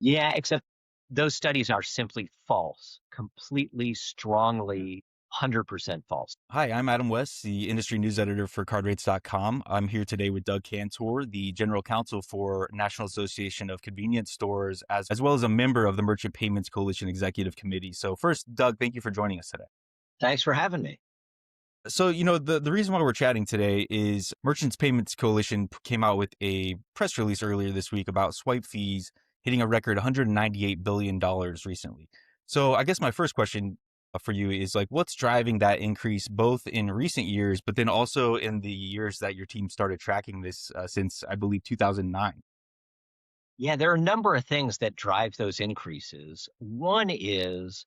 Yeah, except those studies are simply false, completely, strongly, 100% false. Hi, I'm Adam West, the industry news editor for cardrates.com. I'm here today with Doug Kantor, the general counsel for National Association of Convenience Stores, as well as a member of the Merchant Payments Coalition Executive Committee. So first, Doug, thank you for joining us today. Thanks for having me. So, the reason why we're chatting today is Merchants Payments Coalition came out with a press release earlier this week about swipe fees hitting a record $198 billion recently. So I guess my first question for you is like, what's driving that increase both in recent years, but then also in the years that your team started tracking this since, I believe, 2009? Yeah, there are a number of things that drive those increases. One is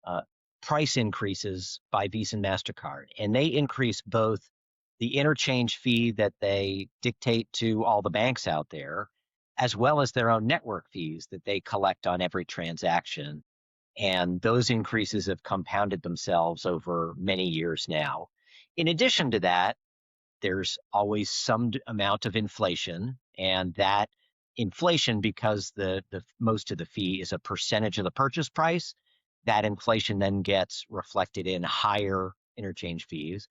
uh, price increases by Visa and MasterCard, and they increase both the interchange fee that they dictate to all the banks out there, as well as their own network fees that they collect on every transaction. And those increases have compounded themselves over many years now. In addition to that, there's always some amount of inflation, and that inflation, because the most of the fee is a percentage of the purchase price, that inflation then gets reflected in higher interchange fees.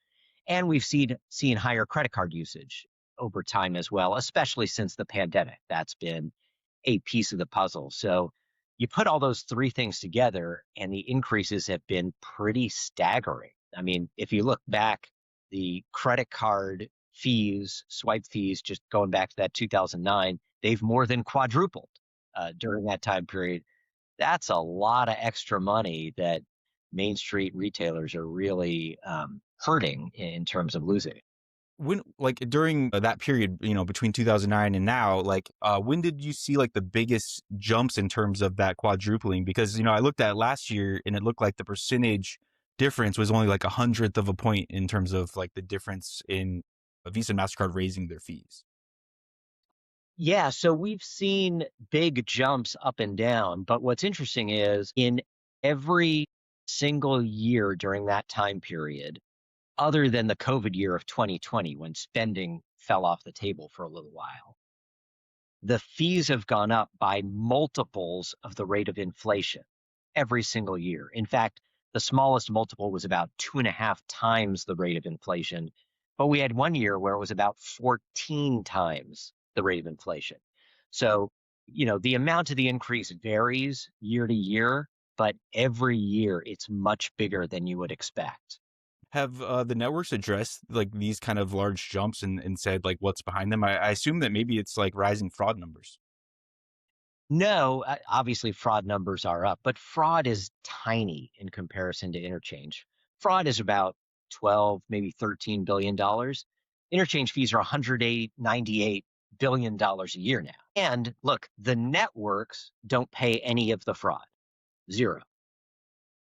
And we've seen higher credit card usage over time as well, especially since the pandemic. That's been a piece of the puzzle. So you put all those three things together, and the increases have been pretty staggering. I mean, if you look back, the credit card fees, swipe fees, just going back to that 2009, they've more than quadrupled during that time period. That's a lot of extra money that Main Street retailers are really hurting in terms of losing. When, like, during that period, between 2009 and now, like, when did you see like the biggest jumps in terms of that quadrupling? Because, I looked at last year and it looked like the percentage difference was only like a hundredth of a point in terms of like the difference in Visa and MasterCard raising their fees. Yeah, so we've seen big jumps up and down, but what's interesting is in every single year during that time period, other than the COVID year of 2020 when spending fell off the table for a little while, the fees have gone up by multiples of the rate of inflation every single year. In fact, the smallest multiple was about 2.5 times the rate of inflation. But we had one year where it was about 14 times the rate of inflation. So, the amount of the increase varies year to year, but every year it's much bigger than you would expect. Have the networks addressed like these kind of large jumps and said like what's behind them? I assume that maybe it's like rising fraud numbers. No, obviously fraud numbers are up, but fraud is tiny in comparison to interchange. Fraud is about 12, maybe $13 billion. Interchange fees are $198 billion a year now. And look, the networks don't pay any of the fraud, zero.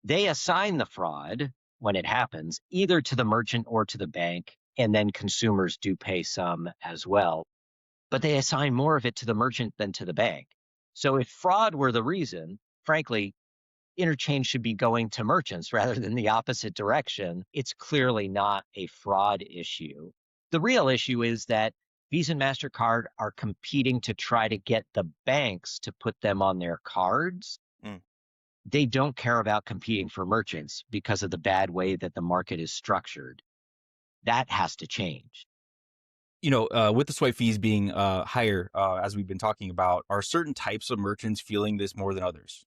They assign the fraud when it happens either to the merchant or to the bank, and then consumers do pay some as well, but they assign more of it to the merchant than to the bank. So if fraud were the reason, frankly, interchange should be going to merchants rather than the opposite direction. It's clearly not a fraud issue. The real issue is that Visa and MasterCard are competing to try to get the banks to put them on their cards. Mm. They don't care about competing for merchants because of the bad way that the market is structured. That has to change. With the swipe fees being higher, as we've been talking about, are certain types of merchants feeling this more than others?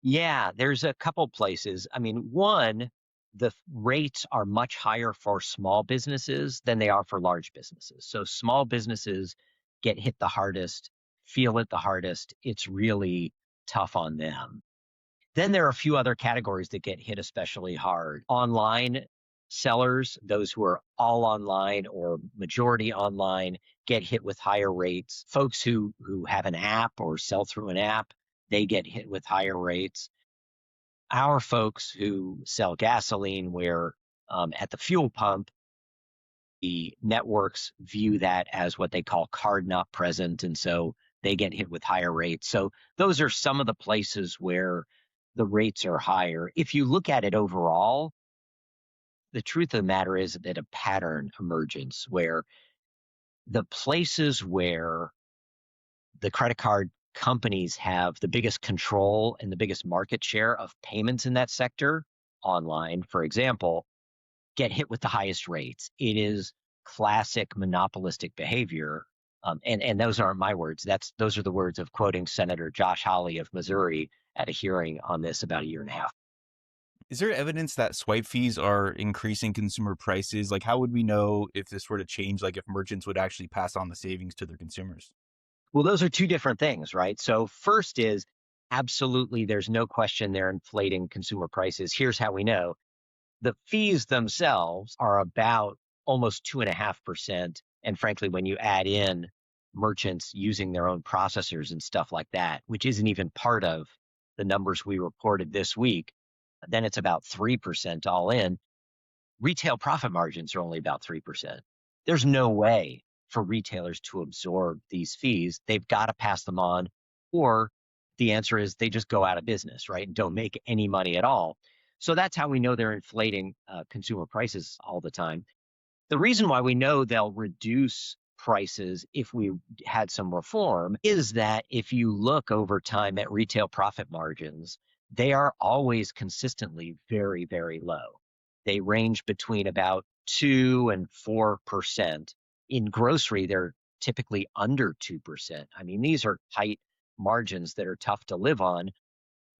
Yeah, there's a couple places. I mean, one, the rates are much higher for small businesses than they are for large businesses. So small businesses get hit the hardest, feel it the hardest. It's really tough on them. Then there are a few other categories that get hit especially hard. Online sellers, those who are all online or majority online, get hit with higher rates. Folks who have an app or sell through an app, they get hit with higher rates. Our folks who sell gasoline, where at the fuel pump, the networks view that as what they call card not present. And so they get hit with higher rates. So those are some of the places where the rates are higher. If you look at it overall, the truth of the matter is that a pattern emerges where the places where the credit card companies have the biggest control and the biggest market share of payments in that sector, online, for example, get hit with the highest rates. It is classic monopolistic behavior. And those aren't my words. Those are the words of quoting Senator Josh Hawley of Missouri at a hearing on this about a year and a half. Is there evidence that swipe fees are increasing consumer prices? Like, how would we know if this were to change, like if merchants would actually pass on the savings to their consumers? Well, those are two different things, right? So first is absolutely there's no question they're inflating consumer prices. Here's how we know. The fees themselves are about almost 2.5%. And frankly, when you add in merchants using their own processors and stuff like that, which isn't even part of the numbers we reported this week, then it's about 3% all in. Retail profit margins are only about 3%. There's no way for retailers to absorb these fees. They've got to pass them on, or the answer is they just go out of business, right? And don't make any money at all. So that's how we know they're inflating consumer prices all the time. The reason why we know they'll reduce prices if we had some reform is that if you look over time at retail profit margins, they are always consistently very, very low. They range between about 2 and 4%. In grocery, they're typically under 2%. I mean, these are tight margins that are tough to live on.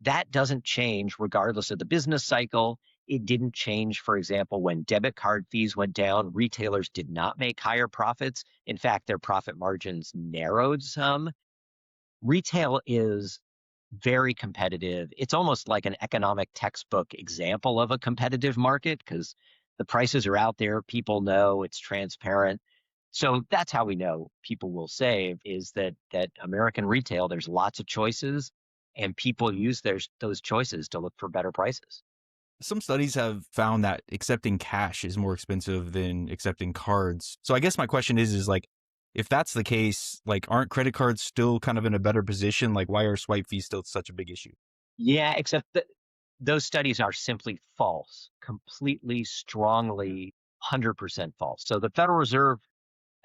That doesn't change regardless of the business cycle. It didn't change, for example, when debit card fees went down, retailers did not make higher profits. In fact, their profit margins narrowed some. Retail is very competitive. It's almost like an economic textbook example of a competitive market because the prices are out there. People know it's transparent. So that's how we know people will save is that American retail, there's lots of choices and people use those choices to look for better prices. Some studies have found that accepting cash is more expensive than accepting cards. So I guess my question is like, if that's the case, like, aren't credit cards still kind of in a better position? Like, why are swipe fees still such a big issue? Yeah, except that those studies are simply false, completely, strongly, 100% false. So the Federal Reserve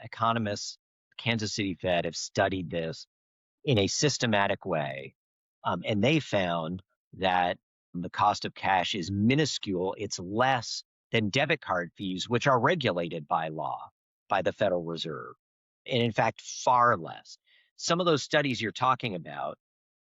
economists, Kansas City Fed, have studied this in a systematic way. And they found that the cost of cash is minuscule. It's less than debit card fees, which are regulated by law by the Federal Reserve. And in fact, far less. Some of those studies you're talking about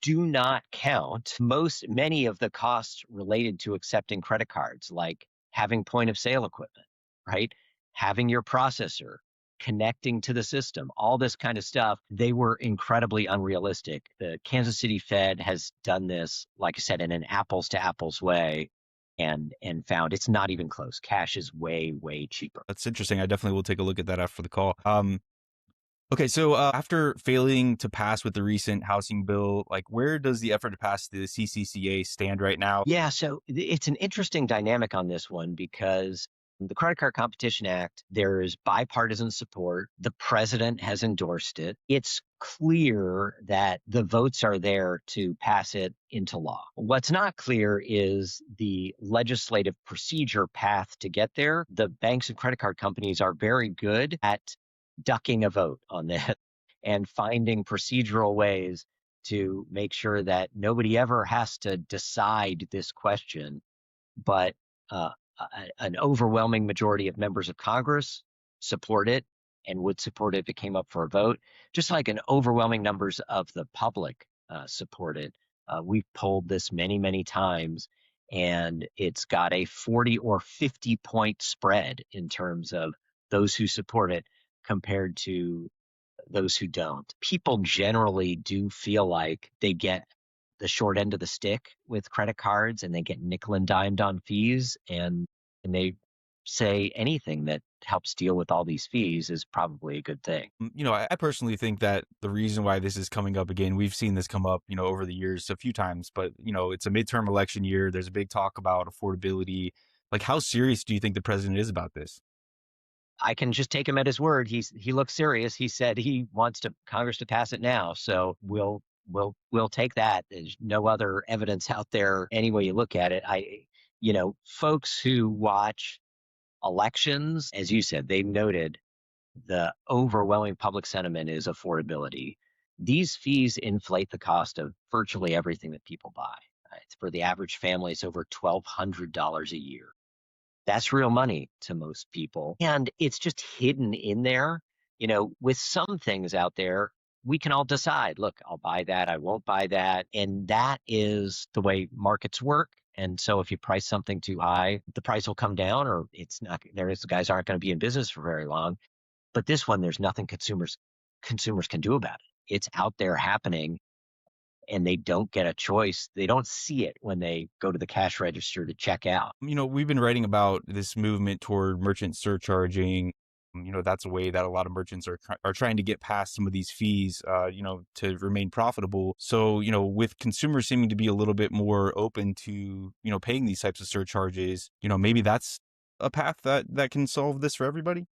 do not count many of the costs related to accepting credit cards, like having point of sale equipment, right? Having your processor, connecting to the system, all this kind of stuff. They were incredibly unrealistic. The Kansas City Fed has done this, like I said, in an apples to apples way and found it's not even close. Cash is way, way cheaper. That's interesting. I definitely will take a look at that after the call. Okay, so after failing to pass with the recent housing bill, like where does the effort to pass the CCCA stand right now? Yeah, so it's an interesting dynamic on this one because the Credit Card Competition Act, there's bipartisan support. The president has endorsed it. It's clear that the votes are there to pass it into law. What's not clear is the legislative procedure path to get there. The banks and credit card companies are very good at ducking a vote on this and finding procedural ways to make sure that nobody ever has to decide this question, but an overwhelming majority of members of Congress support it and would support it if it came up for a vote, just like an overwhelming numbers of the public support it. We've polled this many, many times, and it's got a 40 or 50 point spread in terms of those who support it compared to those who don't. People generally do feel like they get the short end of the stick with credit cards and they get nickel and dimed on fees and they say anything that helps deal with all these fees is probably a good thing. You know, I personally think that the reason why this is coming up again, we've seen this come up, you know, over the years a few times, but you know, it's a midterm election year. There's a big talk about affordability. Like, how serious do you think the president is about this? I can just take him at his word. He looks serious. He said he wants to Congress to pass it now. So we'll take that. There's no other evidence out there any way you look at it. Folks who watch elections, as you said, they noted the overwhelming public sentiment is affordability. These fees inflate the cost of virtually everything that people buy. For the average family, it's over $1,200 a year. That's real money to most people. And it's just hidden in there. With some things out there, we can all decide, look, I'll buy that, I won't buy that. And that is the way markets work. And so if you price something too high, the price will come down, or it's not, guys aren't going to be in business for very long. But this one, there's nothing consumers can do about it. It's out there happening, and they don't get a choice. They don't see it when they go to the cash register to check out. We've been writing about this movement toward merchant surcharging. That's a way that a lot of merchants are trying to get past some of these fees, to remain profitable. So, with consumers seeming to be a little bit more open to, paying these types of surcharges, maybe that's a path that can solve this for everybody.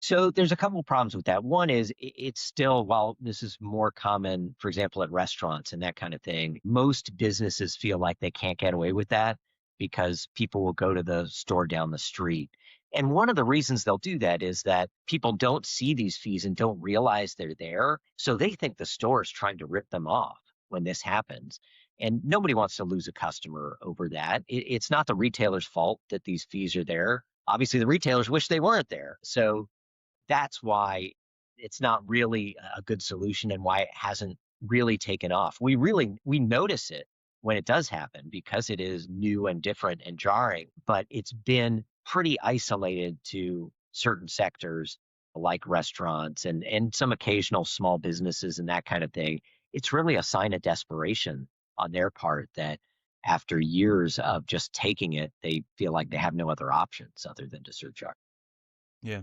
So there's a couple problems with that. One is it's still, while this is more common, for example, at restaurants and that kind of thing, most businesses feel like they can't get away with that because people will go to the store down the street. And one of the reasons they'll do that is that people don't see these fees and don't realize they're there. So they think the store is trying to rip them off when this happens. And nobody wants to lose a customer over that. It's not the retailer's fault that these fees are there. Obviously, the retailers wish they weren't there. So that's why it's not really a good solution, and why it hasn't really taken off. We notice it when it does happen because it is new and different and jarring, but it's been pretty isolated to certain sectors like restaurants and some occasional small businesses and that kind of thing. It's really a sign of desperation on their part that after years of just taking it, they feel like they have no other options other than to surcharge. Yeah.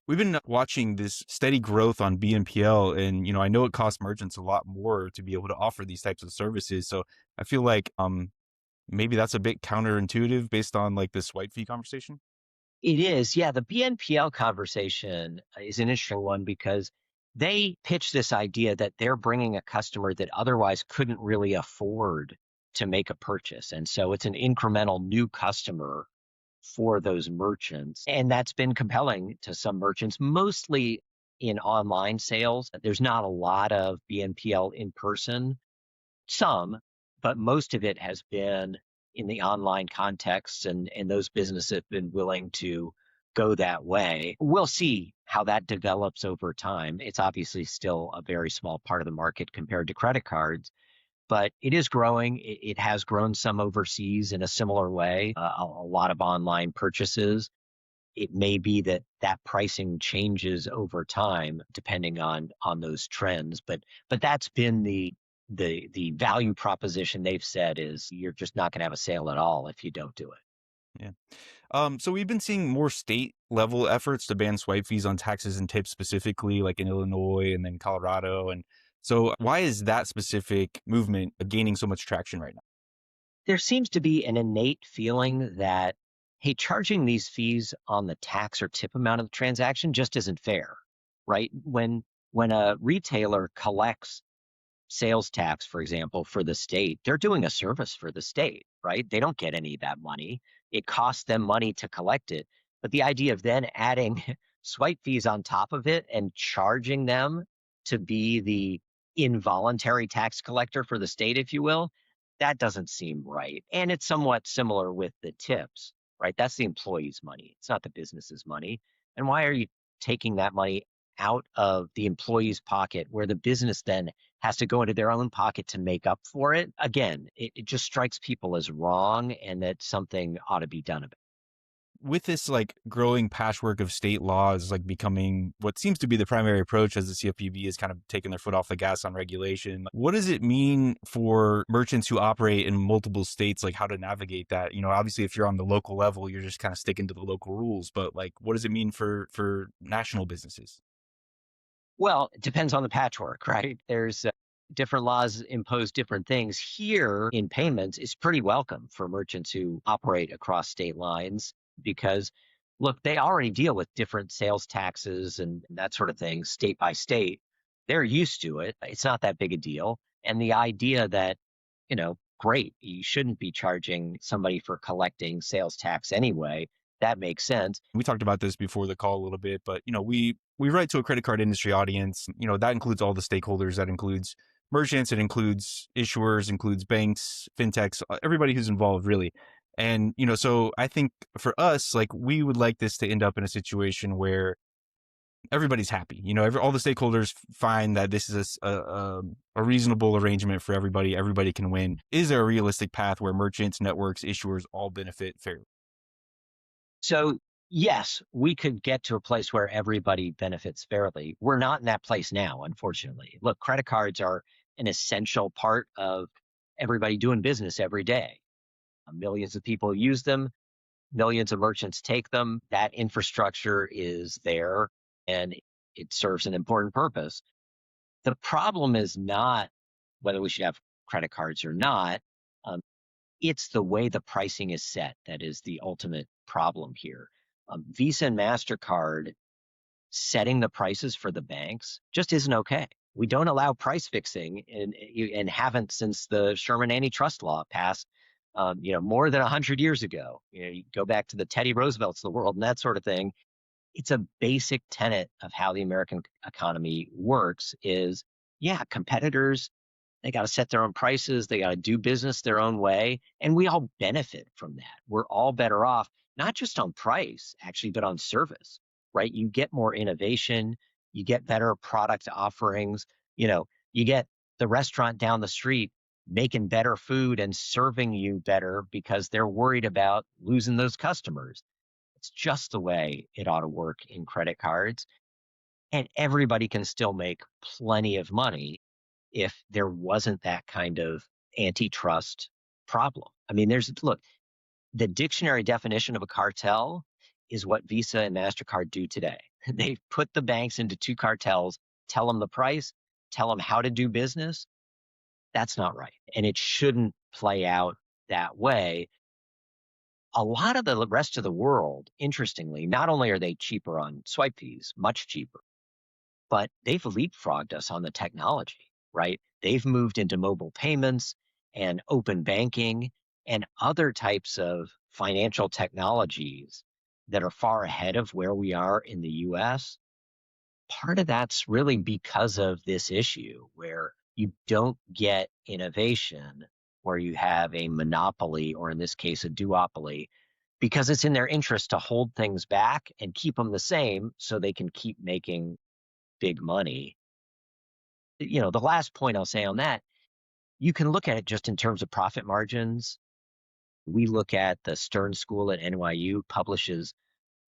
We've been watching this steady growth on BNPL, and I know it costs merchants a lot more to be able to offer these types of services. So I feel like maybe that's a bit counterintuitive based on like this swipe fee conversation. It is. Yeah. The BNPL conversation is an interesting one because they pitch this idea that they're bringing a customer that otherwise couldn't really afford to make a purchase. And so it's an incremental new customer for those merchants. And that's been compelling to some merchants, mostly in online sales. There's not a lot of BNPL in person, some, but most of it has been in the online context, and those businesses have been willing to go that way. We'll see how that develops over time. It's obviously still a very small part of the market compared to credit cards, but it is growing. It has grown some overseas in a similar way, a lot of online purchases. It may be that that pricing changes over time depending on those trends, but that's been the value proposition they've said is you're just not going to have a sale at all if you don't do it. Yeah. So we've been seeing more state level efforts to ban swipe fees on taxes and tips, specifically like in Illinois and then Colorado. And so why is that specific movement gaining so much traction right now? There seems to be an innate feeling that, hey, charging these fees on the tax or tip amount of the transaction just isn't fair, right? When a retailer collects sales tax, for example, for the state, they're doing a service for the state, right? They don't get any of that money. It costs them money to collect it. But the idea of then adding swipe fees on top of it and charging them to be the involuntary tax collector for the state, if you will, that doesn't seem right. And it's somewhat similar with the tips, right? That's the employee's money. It's not the business's money. And why are you taking that money out of the employee's pocket where the business then has to go into their own pocket to make up for it? Again, it just strikes people as wrong, and that something ought to be done about it. With this like growing patchwork of state laws like becoming what seems to be the primary approach as the CFPB is kind of taking their foot off the gas on regulation, what does it mean for merchants who operate in multiple states, like how to navigate that? Obviously if you're on the local level, you're just kind of sticking to the local rules, but like what does it mean for national businesses? Well, it depends on the patchwork, right? There's different laws impose different things. Here in payments is pretty welcome for merchants who operate across state lines because, look, they already deal with different sales taxes and that sort of thing state by state. They're used to it. It's not that big a deal. And the idea that, great, you shouldn't be charging somebody for collecting sales tax anyway, That makes sense. We talked about this before the call a little bit, but we write to a credit card industry audience. That includes all the stakeholders. That includes merchants. It includes issuers. Includes banks, fintechs, everybody who's involved, really. And so I think for us, like we would like this to end up in a situation where everybody's happy. All the stakeholders find that this is a reasonable arrangement for everybody. Everybody can win. Is there a realistic path where merchants, networks, issuers all benefit fairly? So, yes, we could get to a place where everybody benefits fairly. We're not in that place now, unfortunately. Look, credit cards are an essential part of everybody doing business every day. Millions of people use them, millions of merchants take them. That infrastructure is there and it serves an important purpose. The problem is not whether we should have credit cards or not. Um, it's the way the pricing is set that is the ultimate problem here. Visa and MasterCard setting the prices for the banks just isn't okay. We don't allow price fixing and haven't since the Sherman antitrust law passed, more than 100 years ago. You go back to the Teddy Roosevelts of the world and that sort of thing. It's a basic tenet of how the American economy works is, yeah, competitors, they got to set their own prices. They got to do business their own way. And we all benefit from that. We're all better off, not just on price, actually, but on service, right? You get more innovation, you get better product offerings, you get the restaurant down the street making better food and serving you better because they're worried about losing those customers. It's just the way it ought to work in credit cards. And everybody can still make plenty of money if there wasn't that kind of antitrust problem. I mean, look, the dictionary definition of a cartel is what Visa and MasterCard do today. They put the banks into two cartels, tell them the price, tell them how to do business. That's not right. And it shouldn't play out that way. A lot of the rest of the world, interestingly, not only are they cheaper on swipe fees, much cheaper, but they've leapfrogged us on the technology, right? They've moved into mobile payments and open banking and other types of financial technologies that are far ahead of where we are in the US. Part of that's really because of this issue where you don't get innovation where you have a monopoly, or in this case, a duopoly, because it's in their interest to hold things back and keep them the same so they can keep making big money. The last point I'll say on that, you can look at it just in terms of profit margins. We look at the Stern School at NYU publishes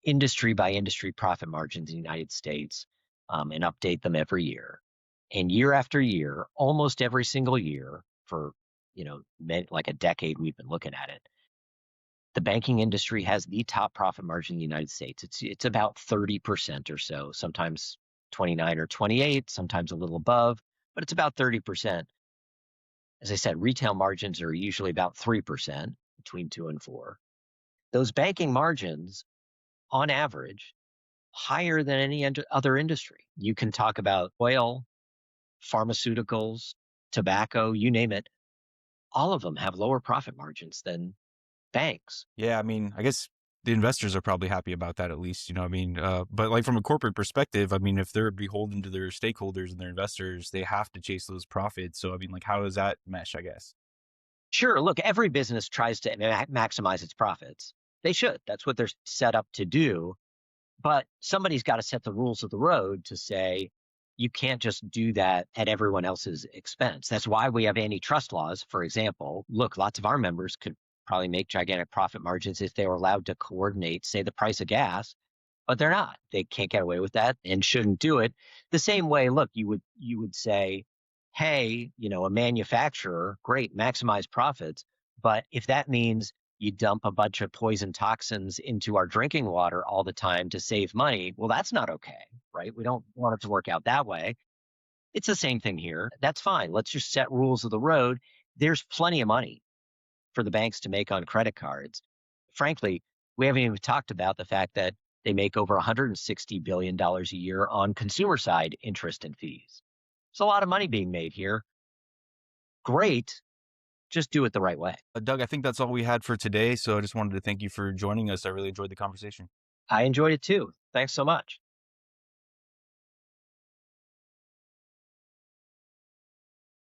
industry by industry profit margins in the United States, and update them every year. And year after year, almost every single year for, like a decade, we've been looking at it. The banking industry has the top profit margin in the United States. It's about 30% or so, sometimes 29 or 28, sometimes a little above, but it's about 30%. As I said, retail margins are usually about 3%, between 2 and 4. Those banking margins, on average, higher than any other industry. You can talk about oil, pharmaceuticals, tobacco, you name it. All of them have lower profit margins than banks. Yeah, I mean, I guess the investors are probably happy about that at least, but like from a corporate perspective, I mean, if they're beholden to their stakeholders and their investors, they have to chase those profits. So, I mean, like, how does that mesh, I guess? Sure, look, every business tries to maximize its profits. They should. That's what they're set up to do. But somebody's got to set the rules of the road to say you can't just do that at everyone else's expense. That's why we have antitrust laws, for example. Look, lots of our members could probably make gigantic profit margins if they were allowed to coordinate, say, the price of gas, but they're not. They can't get away with that and shouldn't do it. The same way, look, you would say, hey, a manufacturer, great, maximize profits, but if that means you dump a bunch of poison toxins into our drinking water all the time to save money, well, that's not okay, right? We don't want it to work out that way. It's the same thing here. That's fine. Let's just set rules of the road. There's plenty of money for the banks to make on credit cards. Frankly, we haven't even talked about the fact that they make over $160 billion a year on consumer side interest and fees. There's a lot of money being made here. Great. Just do it the right way. Doug, I think that's all we had for today. So I just wanted to thank you for joining us. I really enjoyed the conversation. I enjoyed it too. Thanks so much.